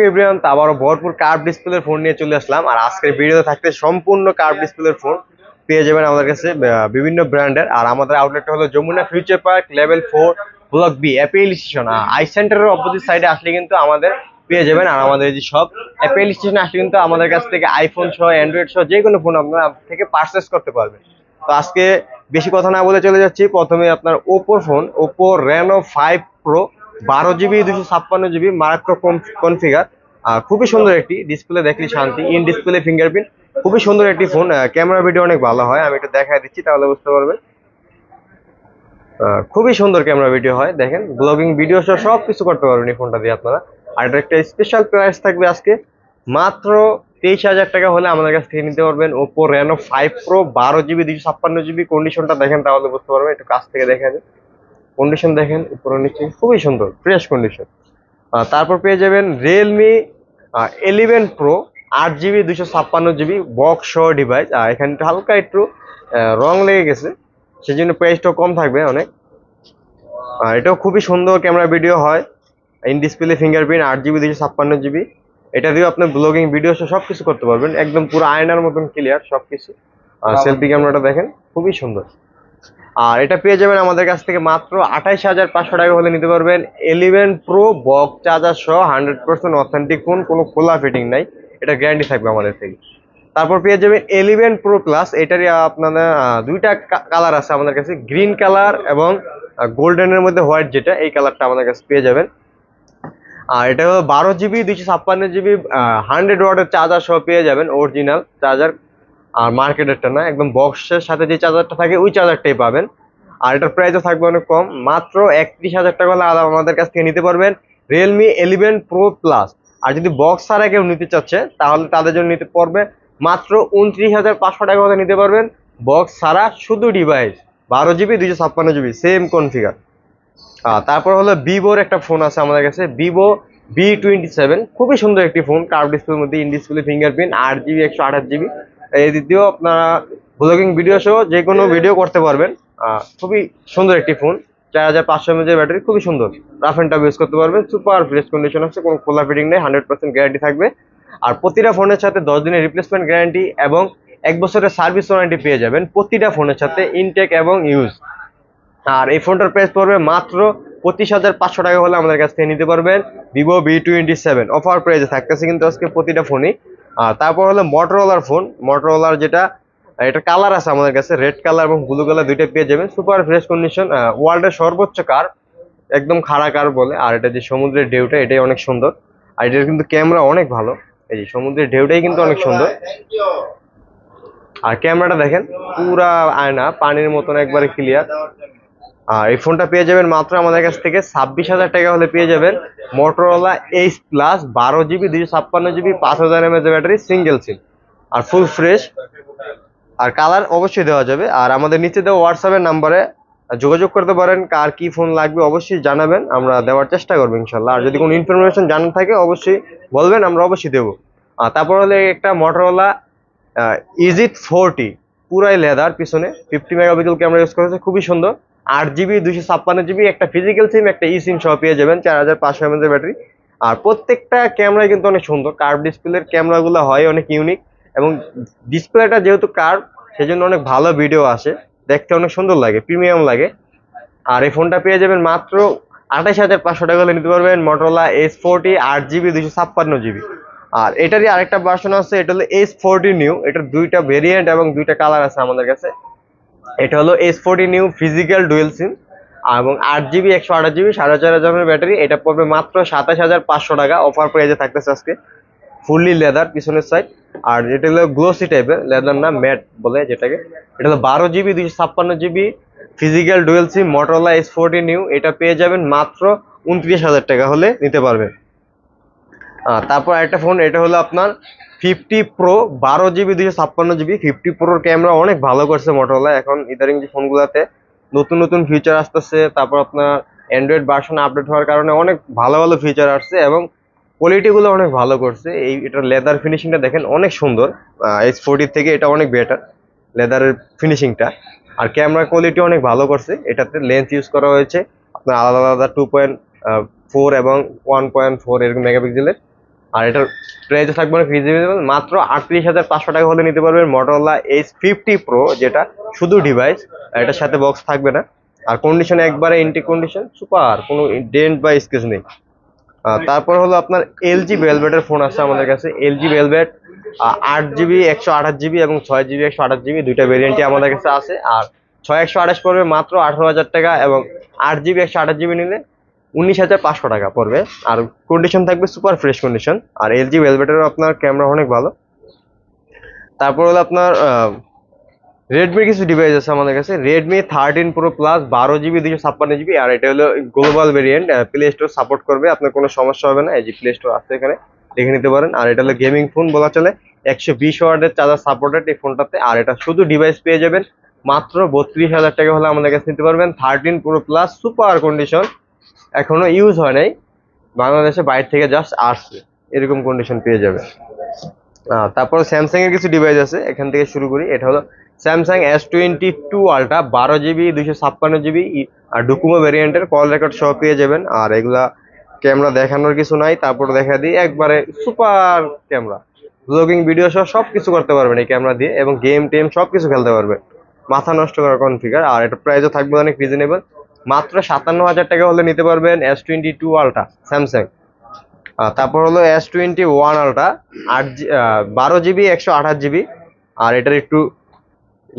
Everyone, আবারও ভরপুর curve ডিসপ্লের ফোন নিয়ে চলে আসলাম। আর আজকের ভিডিওতে থাকতে সম্পূর্ণ কার্ভ ডিসপ্লের ফোন পেয়ে যাবেন আমাদের কাছে বিভিন্ন ব্র্যান্ডের। আর আমাদের আউটলেটটা হলো Jamuna future park level 4 block B Apple station. I সেন্টারের অপোজিট সাইডে আসলে কিন্তু আমাদের পেয়ে যাবেন। আর আমাদের যে সব অ্যাপেল স্টেশনে আসলে কিন্তু আমাদের কাছ থেকে আইফোন সহ অ্যান্ড্রয়েড সহ যে কোনো ফোন আপনারা থেকে পারচেস করতে পারবেন। তো আজকে বেশি কথা না বলে চলে যাচ্ছি। প্রথমে আপনার Oppo phone, Oppo Reno 5 pro 12 GB 256 GB মারাত্মক কনফিগার। খুবই সুন্দর একটি ডিসপ্লে, দেখলে শান্তি। ইন ডিসপ্লে ফিঙ্গারপ্রিন্ট, খুবই সুন্দর একটি ফোন। ক্যামেরা ভিডিও অনেক ভালো হয়, আমি একটু দেখাই দিচ্ছি তাহলে বুঝতে পারবেন। খুবই সুন্দর ক্যামেরা ভিডিও হয়, দেখেন ব্লগিং ভিডিও সহ সব কিছু করতে পারবেন এই ফোনটা দিয়ে আপনারা। আর এটা একটা স্পেশাল প্রাইস থাকবে আজকে মাত্র 23,000 টাকা হলে আমাদের কাছ থেকে নিতে পারবেন Oppo Reno 5 pro 12 GB 256 GB. কন্ডিশনটা দেখেন তাহলে বুঝতে পারবেন, একটু কাছ থেকে দেখা যায়। কন্ডিশন দেখেন উপরে নিচে, খুবই সুন্দর ফ্রেশ কন্ডিশন। তারপর পেয়ে যাবেন Realme 11 pro 8 GB 256 GB box সহ ডিভাইস। এখানে হালকা একটু রং লেগে গেছে, সেজন্য প্রাইসটাও কম থাকবে অনেক। এটাও খুবই সুন্দর ক্যামেরা ভিডিও হয়, in display fingerprint 8 GB 256 GB. এটা দিয়ে আপনি ব্লগিং ভিডিও সব কিছু করতে পারবেন, একদম পুরো আয়নার মতন ক্লিয়ার সবকিছু। সেলফি ক্যামেরাটা দেখেন খুবই সুন্দর। আর এটা পেয়ে যাবেন আমাদের কাছ থেকে মাত্র 28,500 টাকা হলে নিতে পারবেন 11 প্রো বক্স চার্জার সহ 100% অথেন্টিক ফোন, কোনো খোলা ফিটিং নাই, এটা গ্যারান্টি থাকবে আমাদের থেকে। তারপর পেয়ে যাবেন 11 প্রো প্লাস। এটারই আপনাদের দুইটা কালার আছে আমাদের কাছে, গ্রিন কালার এবং গোল্ডেনের মধ্যে হোয়াইট, যেটা এই কালারটা আমাদের কাছে পেয়ে যাবেন। আর এটা হলো 12 জিবি 256 জিবি 100 ওয়াটের চার্জার সহ পেয়ে যাবেন, অরিজিনাল চার্জার। আর মার্কেটেরটা না, একদম বক্সের সাথে যে চার্জারটা থাকে ওই চার্জারটাই পাবেন। আর এটার প্রাইসও থাকবে অনেক কম, মাত্র 31,000 টাকা হলে আমাদের কাছ থেকে নিতে পারবেন রিয়েলমি 11 প্রো প্লাস। আর যদি বক্স ছাড়া কেউ নিতে চাচ্ছে তাহলে তাদের জন্য নিতে পারবে মাত্র 29,500 টাকা হলে নিতে পারবেন বক্স ছাড়া শুধু device 12 GB 256 GB same configure. তারপর হলো ভিভোর একটা ফোন আছে আমাদের কাছে, ভিভো V27, খুবই সুন্দর একটি ফোন কার্ভ ডিসপ্লের মধ্যে, in display fingerprint 8 GB 128 GB. এই দ্বিতীয় আপনারা ব্লগিং ভিডিও সহ যে কোনো ভিডিও করতে পারবেন। খুবই সুন্দর একটি ফোন, 4,500 mAh ব্যাটারি, খুবই সুন্দর। রাফ অ্যান্ড টাফ ইউজ করতে পারবেন, সুপার ফ্রেশ কন্ডিশন আছে, কোনো খোলা ফিটিং নেই, 100% গ্যারান্টি থাকবে। আর প্রতিটা ফোনের সাথে 10 দিনের রিপ্লেসমেন্ট গ্যারান্টি এবং 1 বছরের সার্ভিস ওয়ারেন্টি পেয়ে যাবেন প্রতিটা ফোনের সাথে, ইনটেক এবং ইউজ। আর এই ফোনটার প্রাইস পড়বে মাত্র 25,500 টাকা হলে আমাদের কাছ থেকে নিতে পারবেন ভিভো V27। অফার প্রাইসে থাকতেছে কিন্তু আজকে প্রতিটা ফোনই। আর তারপর হলো মোটরোলার ফোন, মোটরোলার যেটা, এটা কালার আছে আমাদের কাছে, রেড কালার এবং ব্লু কালার দুইটা পেয়ে যাবেন, সুপার ফ্রেশ কন্ডিশন। ওয়ার্ল্ডের সর্বোচ্চ কার, একদম খাড়া কার বলে। আর এটা যে সমুদ্রের ঢেউটা, এটাই অনেক সুন্দর। আর এটার কিন্তু ক্যামেরা অনেক ভালো, এই যে সমুদ্রের ঢেউটাই কিন্তু অনেক সুন্দর। আর ক্যামেরাটা দেখেন পুরা আয়না, পানির মতন একবারে ক্লিয়ার। আর এই ফোনটা পেয়ে যাবেন মাত্র আমাদের কাছ থেকে 26,000 টাকা হলে পেয়ে যাবেন Motorola H plus 12 GB 256 GB 5,000 mAh battery, single SIM আর ফুল ফ্রেশ। আর কালার অবশ্যই দেওয়া যাবে। আর আমাদের নিচে দেওয়া হোয়াটসঅ্যাপের নাম্বারে যোগাযোগ করতে পারেন, কার কি ফোন লাগবে অবশ্যই জানাবেন, আমরা দেওয়ার চেষ্টা করবো ইনশাল্লাহ। আর যদি কোনো ইনফরমেশন জানার থাকে অবশ্যই বলবেন, আমরা অবশ্যই দেবো। আর তারপর হলে একটা মোটরোলা ইজিট 40, পুরাই লেদার, পিছনে 50 মেগাপিক্সেল ক্যামেরা ইউজ করেছে, খুবই সুন্দর। 8 জিবি 256 জিবি, একটা ফিজিক্যাল সিম একটা ই সিম সহ পেয়ে যাবেন, 4,500 mAh ব্যাটারি। আর প্রত্যেকটা ক্যামেরা কিন্তু অনেক সুন্দর, কার্ভ ডিসপ্লের ক্যামেরাগুলো হয় অনেক ইউনিক, এবং ডিসপ্লেটা যেহেতু কার্ভ সেজন্য অনেক ভালো ভিডিও আসে, দেখতে অনেক সুন্দর লাগে, প্রিমিয়াম লাগে। আর এই ফোনটা পেয়ে যাবেন মাত্র 28,500 টাকা হলে নিতে পারবেন মোটরোলা S40 8 জিবি 256 জিবি। আর এটারই আরেকটা ভার্সন আছে, এটা হলো S40 নিউ। এটার দুইটা ভেরিয়েন্ট এবং দুইটা কালার আছে আমাদের কাছে। এটা হলো S40 নিউ ফিজিক্যাল ডুয়েল সিম এবং 8 জিবি 128 জিবি 4,500 ব্যাটারি। এটা পড়বে মাত্র 27,500 টাকা, অফার প্রাইসে থাকতেছে আজকে। ফুললি লেদার পিছনের সাইড। আর এটা হলো গ্লোসি টাইপের, লেদার না ম্যাট বলে যেটাকে। এটা হলো 12 জিবি 256 জিবি ফিজিক্যাল ডুয়েল সিম মোটরোলা S40 নিউ। এটা পেয়ে যাবেন মাত্র 29,000 টাকা হলে নিতে পারবেন। তারপর আরেকটা ফোন, এটা হলো আপনার 50 প্রো 12 জিবি 256 জিবি। 50 প্রোর ক্যামেরা অনেক ভালো করছে মোটরোলা, এখন ইদারিং যে ফোনগুলোতে নতুন নতুন ফিচার আসতেছে, তারপর আপনার অ্যান্ড্রয়েড ভার্সন আপডেট হওয়ার কারণে অনেক ভালো ভালো ফিচার আসছে এবং কোয়ালিটিগুলো অনেক ভালো করছে। এই এটার লেদার ফিনিশিংটা দেখেন অনেক সুন্দর, S40 থেকে এটা অনেক বেটার লেদারের ফিনিশিংটা। আর ক্যামেরা কোয়ালিটি অনেক ভালো করছে, এটাতে লেন্স ইউজ করা হয়েছে আপনার আলাদা আলাদা 2.4 এবং 1.4 এরকম মেগাপিক্সেলের। আর এটার প্রাইস থাকবে অনেক রিজনেবল, মাত্র 38,500 টাকা হলে নিতে পারবেন Motorola H50 Pro, যেটা শুধু ডিভাইস, এটার সাথে বক্স থাকবে না। আর কন্ডিশন একবারে ইনটেক কন্ডিশন, সুপার, কোনো ডেন্ট বা স্ক্র্যাচ নেই। তারপর হলো আপনার এলজি ভেলভেটের ফোন আছে আমাদের কাছে। এলজি ভেলভেট 8GB 128GB এবং 6GB 128GB দুইটা ভেরিয়েন্টই আমাদের কাছে আছে। আর 6 128 পড়বে মাত্র 18,000 টাকা, এবং 8GB 128GB নিলে 19,500 টাকা পড়বে। আর কন্ডিশন থাকবে সুপার ফ্রেশ কন্ডিশন। আর এলজি ভেলভেটেরও আপনার ক্যামেরা অনেক ভালো। তারপর হলো আপনার রেডমির কিছু ডিভাইস আছে আমাদের কাছে। Redmi 13 pro plus 12GB 256GB, আর এটা হলো global variant, play store support করবে, আপনার কোনো সমস্যা হবে না। এই যে প্লে স্টোর আছে, এখানে দেখে নিতে পারেন। আর এটা হলো গেমিং ফোন বলা চলে, 120 ওয়াটের চার্জার সাপোর্টেড এই ফোনটাতে। আর এটা শুধু ডিভাইস পেয়ে যাবেন মাত্র 32,000 টাকা হলে আমাদের কাছে নিতে পারবেন। 13 প্রো প্লাস সুপার কন্ডিশন, এখনো ইউজ হয় নাই, বাংলাদেশে বাইরে থেকে জাস্ট আসছে, এরকম কন্ডিশন পেয়ে যাবে। তারপর স্যামসাং এর কিছু ডিভাইস আছে, এখান থেকে শুরু করি। এটা হলো Samsung S22 ultra 12GB 256GB আর ডোকোমো ভেরিয়েন্টের, কল রেকর্ড সহ পেয়ে যাবেন। আর এগুলা ক্যামেরা দেখানোর কিছু নাই, তারপর দেখা দিই একবারে সুপার ক্যামেরা, ব্লগিং ভিডিও সহ সবকিছু করতে পারবেন এই ক্যামেরা দিয়ে, এবং গেম টেম সবকিছু খেলতে পারবেন, মাথা নষ্ট করা কনফিগার। আর এটা প্রাইসও থাকবে অনেক রিজনেবল, মাত্র 57,000 টাকা হলে নিতে পারবেন S22 আলট্রা স্যামসাং। তারপর হলো S21 আলট্রা 12GB 128GB। আর এটার একটু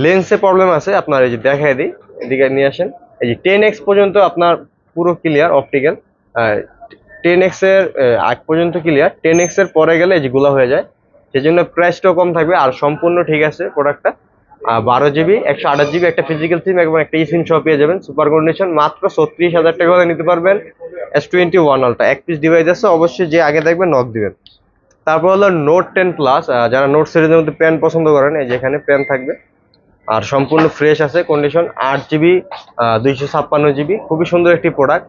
লেন্সে প্রবলেম আছে আপনার, এই যে দেখাই দিই, এদিকে নিয়ে আসেন। এই যে 10x পর্যন্ত আপনার পুরো ক্লিয়ার অপটিক্যাল, 10x এর আগ পর্যন্ত ক্লিয়ার, 10x এর পরে গেলে এই যে গুলা হয়ে যায়, সেই জন্য প্রাইসটাও কম থাকবে। আর সম্পূর্ণ ঠিক আছে প্রোডাক্টটা। 12GB 128GB একটা ফিজিক্যাল সিম এবং একটা সিম সহ পেয়ে যাবেন, সুপার কন্ডিশন, মাত্র 36,000 টাকা হলে নিতে পারবেন S21 আলট্রা। এক পিস ডিভাইস আছে, অবশ্যই যে আগে দেখবেন নক দিবেন। তারপর হলো নোট 10 প্লাস, যারা নোট সিরিজের মধ্যে পেন পছন্দ করেন, এই যে এখানে পেন থাকবে। আর সম্পূর্ণ ফ্রেশ আছে কন্ডিশন, 8GB 256GB, খুবই সুন্দর একটি প্রোডাক্ট।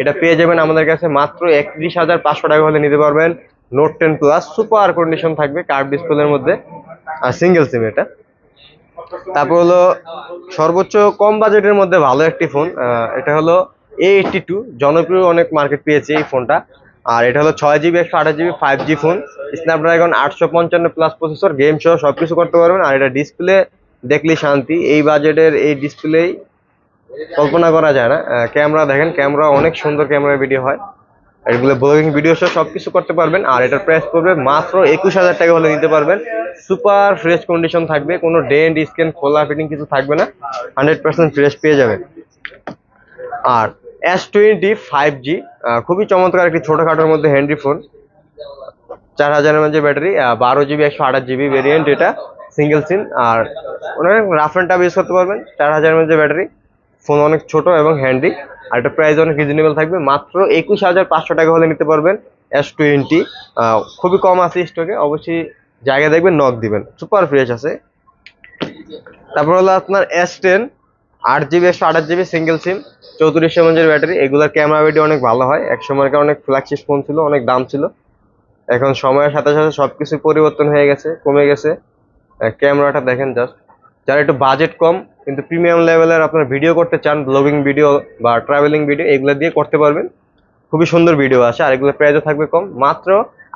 এটা পেয়ে যাবেন আমাদের কাছে মাত্র 31,500 টাকা হলে নিতে পারবেন নোট 10 প্লাস, সুপার কন্ডিশন থাকবে, কার্ভ ডিসপ্লের মধ্যে, আর সিঙ্গেল সিম এটা। তারপর হলো সর্বোচ্চ কম বাজেটের মধ্যে ভালো একটি ফোন, এটা হলো A82, জনপ্রিয় অনেক মার্কেট পেয়েছে এই ফোনটা। আর এটা হলো 6GB 128GB 5G phone, Snapdragon 855 plus processor, game সহ সবকিছু করতে পারবেন। আর এটা ডিসপ্লে দেখলেই শান্তি, এই বাজেটের এই ডিসপ্লে কল্পনা করা যায় না। ক্যামেরা দেখেন, ক্যামেরা অনেক সুন্দর, ক্যামেরা ভিডিও হয়, এগুলো ব্লগিং ভিডিও সহ সবকিছু করতে পারবেন। আর এটার প্রাইস পড়বে মাত্র 21,000 টাকা হলে নিতে পারবেন, সুপার ফ্রেশ কন্ডিশন থাকবে, কোনো ডেন্ট স্ক্যান খোলা ফিটিং কিছু থাকবে না, 100% ফ্রেশ পেয়ে যাবেন। আর S20 5G খুবই চমৎকার একটি ছোটখাটোর মধ্যে handy phone, 4000 mAh battery, 12GB 128GB variant, এটা সিঙ্গেল সিম। আর অনেক রাফ অ্যান্ড টাফ ইউজ করতে পারবেন, 4000 mAh ব্যাটারি, ফোন অনেক ছোট এবং হ্যান্ডি। আর এটা প্রাইস অনেক রিজনেবল থাকবে, মাত্র 21,500 টাকা হলে নিতে পারবেন S20। খুবই কম আছে স্টকে, অবশ্যই জায়গা দেখবেন নক দিবেন, সুপার ফ্রেশ আছে। তারপর হলো আপনার S10 8GB 128GB সিঙ্গেল সিম, 3400 mAh ব্যাটারি, এগুলোর ক্যামেরা ভিডিও অনেক ভালো হয়, এক সময়কার অনেক ফ্ল্যাগশিপ ফোন ছিল, অনেক দাম ছিল, এখন সময়ের সাথে সাথে সবকিছু পরিবর্তন হয়ে গেছে, কমে গেছে। ক্যামেরাটা দেখেন জাস্ট, যারা একটু বাজেট কম কিন্তু প্রিমিয়াম লেভেলের আপনার ভিডিও করতে চান, ব্লগিং ভিডিও বা ট্রাভেলিং ভিডিও, এগুলো দিয়ে করতে পারবেন, খুবই সুন্দর ভিডিও আসে। আর এগুলো প্রাইসও থাকবে কম, মাত্র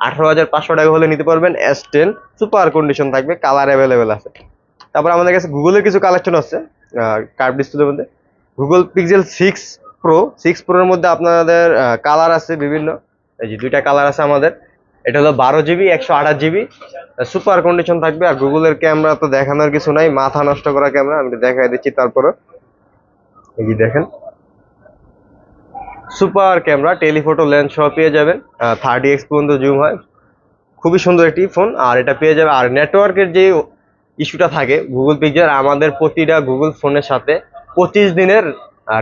18,500 টাকা হলে নিতে পারবেন S10, সুপার কন্ডিশন থাকবে, কালার অ্যাভেলেবেল আছে। তারপর আমাদের কাছে গুগলের কিছু কালেকশন আছে কার্ভ ডিসপ্লের মধ্যে। গুগল পিক্সেল 6 প্রোর মধ্যে আপনাদের কালার আছে বিভিন্ন, এই যে দুইটা কালার আছে আমাদের। এটা হলো 12GB 128GB, সুপার কন্ডিশন থাকবে। আর গুগলের ক্যামেরা তো দেখানোর কিছু নাই, মাথা নষ্ট করা ক্যামেরা, আমি দেখাই দিচ্ছি। তারপরে এই যে দেখেন, সুপার ক্যামেরা, টেলিফোটো লেন্স সহ পেয়ে যাবেন, 30x পর্যন্ত জুম হয়, খুবই সুন্দর একটি ফোন। আর এটা পেয়ে যাবে। আর নেটওয়ার্কের যে ইস্যুটা থাকে গুগল পিক্সেল, আমাদের প্রতিটা গুগল ফোনের সাথে 25 দিনের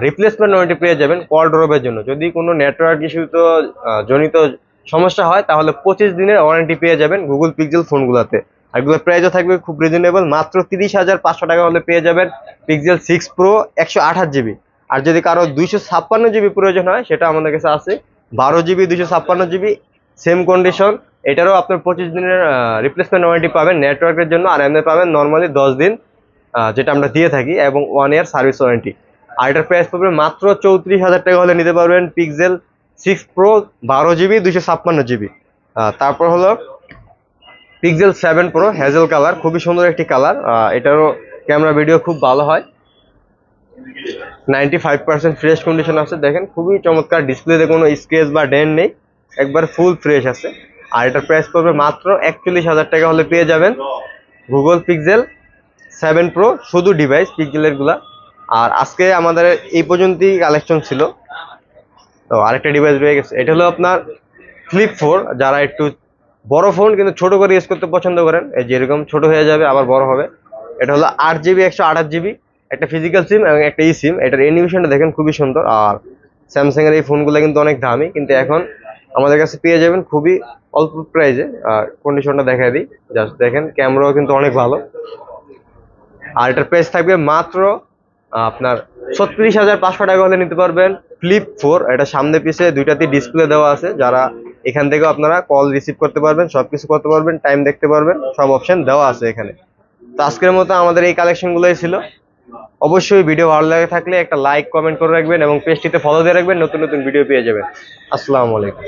রিপ্লেসমেন্ট ওয়ারেন্টি পেয়ে যাবেন কল ড্রপের জন্য। যদি কোনো নেটওয়ার্ক ইস্যু তো জনিত সমস্যা হয়, তাহলে 25 দিনের ওয়ারেন্টি পেয়ে যাবেন গুগল পিক্সেল ফোনগুলোতে। আর এগুলোর প্রাইসও থাকবে খুব রিজনেবল, মাত্র 30,500 টাকা হলে পেয়ে যাবেন পিক্সেল 6 প্রো 128GB। আর যদি কারো 256GB প্রয়োজন হয়, সেটা আমাদের কাছে আছে, 12GB 256GB, সেম কন্ডিশন, এটারও আপনার 25 দিনের রিপ্লেসমেন্ট ওয়ারেন্টি পাবেন নেটওয়ার্কের জন্য। আর এমনি পাবেন নর্মালি 10 দিন, যেটা আমরা দিয়ে থাকি, এবং 1 ইয়ার সার্ভিস ওয়ারেন্টি। আর এটার প্রাইস পাবেন মাত্র 34,000 টাকা হলে নিতে পারবেন পিক্সেল 6 প্রো 12GB 256GB। তারপর হলো পিক্সেল 7 প্রো হ্যাজেল কালার, খুবই সুন্দর একটি কালার। এটারও ক্যামেরা ভিডিও খুব ভালো হয়, 95% ফ্রেশ কন্ডিশন আছে। দেখেন খুবই চমৎকার, ডিসপ্লেতে কোনো স্ক্র্যাচ বা ডেন্ট নেই, একবার ফুল ফ্রেশ আছে। আর এটার প্রাইস পড়বে মাত্র 41,000 টাকা হলে পেয়ে যাবেন গুগল পিক্সেল 7 প্রো, শুধু ডিভাইস পিক্সেলের গুলা। আর আজকে আমাদের এই পর্যন্তই কালেকশন ছিল। তো আরেকটা ডিভাইস রয়ে গেছে, এটা হলো আপনার ফ্লিপ 4। যারা একটু বড় ফোন কিন্তু ছোট করে ইউজ করতে পছন্দ করেন, এই যেরকম ছোট হয়ে যাবে আবার বড় হবে, এটা হলো 8 জিবি 128 জিবি, একটা ফিজিক্যাল সিম এবং একটা ই সিম। এটার অ্যানিমেশনটা দেখেন খুবই সুন্দর। আর স্যামসাং এর এই ফোনগুলো কিন্তু অনেক দামি, কিন্তু এখন আমাদের কাছে পেয়ে যাবেন খুবই অল্প প্রাইসে। আর কন্ডিশনটা দেখাই দিই, জাস্ট দেখেন ক্যামেরাও কিন্তু অনেক ভালো। আর এটার প্রাইস থাকবে মাত্র আপনার 36,500 টাকা হলে নিতে পারবেন ফ্লিপ 4। এটা সামনে পিছে দুইটাতে ডিসপ্লে দেওয়া আছে, যারা এখান থেকেও আপনারা কল রিসিভ করতে পারবেন, সবকিছু করতে পারবেন, টাইম দেখতে পারবেন, সব অপশন দেওয়া আছে এখানে। তো আজকের মতো আমাদের এই কালেকশনগুলোই ছিল। অবশ্যই ভিডিও ভালো লাগে থাকলে একটা লাইক কমেন্ট করে রাখবেন এবং পেজটিতে ফলো দিয়ে রাখবেন, নতুন নতুন ভিডিও পেয়ে যাবেন। আসসালামু আলাইকুম।